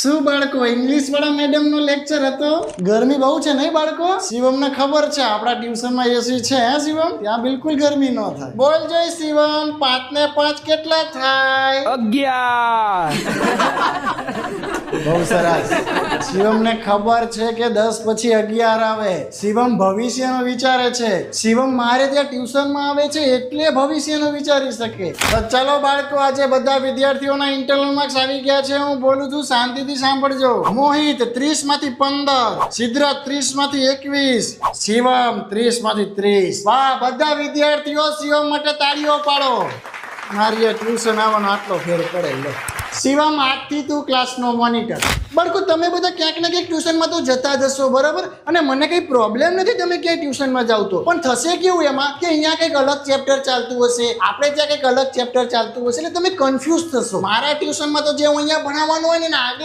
શું બાળકો ઇંગ્લિશ વાળા મેડમ નો લેક્ચર હતો? ગરમી બહુ છે નહીં બાળકો? શિવમ ને ખબર છે આપણા ટ્યુશન માં એસી છે હે શિવમ? ત્યાં બિલકુલ ગરમી ન થાય. બોલ જય શિવમ, 5 ને 5 કેટલા થાય? 11. બહુ સરસ. શિવમ ને ખબર છે કે 10 પછી 11 આવે. શિવમ ભવિષ્યનો વિચારે છે. શિવમ મારે ત્યાં ટ્યુશન માં આવે છે એટલે ભવિષ્યનો વિચારી શકે. તો ચલો બાળકો, આજે બધા વિદ્યાર્થીઓના ઇન્ટરનલ માર્ક્સ આવી ગયા છે. હું બોલું છું, શાંતિથી સાંભળજો. મોહિત 30 માંથી 15, સિદ્ધરાજ 30 માંથી 21, શિવમ 30 માંથી 30. વાહ, બધા વિદ્યાર્થીઓ શિવમ માટે તાળીઓ પાડો. મારી ટ્યુશન આવવાનો આટલો ફેર પડે. લે શિવમ, આજથી તું ક્લાસનો મોનિટર. બાળકો, તમે બધા ક્યાંક ને ક્યાંક ટ્યુશનમાં તો જતા જશો, બરાબર? અને મને કંઈ પ્રોબ્લેમ નથી તમે ક્યાંય ટ્યુશનમાં જાવ તો, પણ થશે કેવું એમાં કે અહીંયા કંઈક અલગ ચેપ્ટર ચાલતું હશે, આપણે ત્યાં કંઈક અલગ ચેપ્ટર ચાલતું હશે, એટલે તમે કન્ફ્યુઝ થશો. મારા ટ્યુશનમાં તો જે હું અહીંયા ભણાવવાનું હોય ને આગળ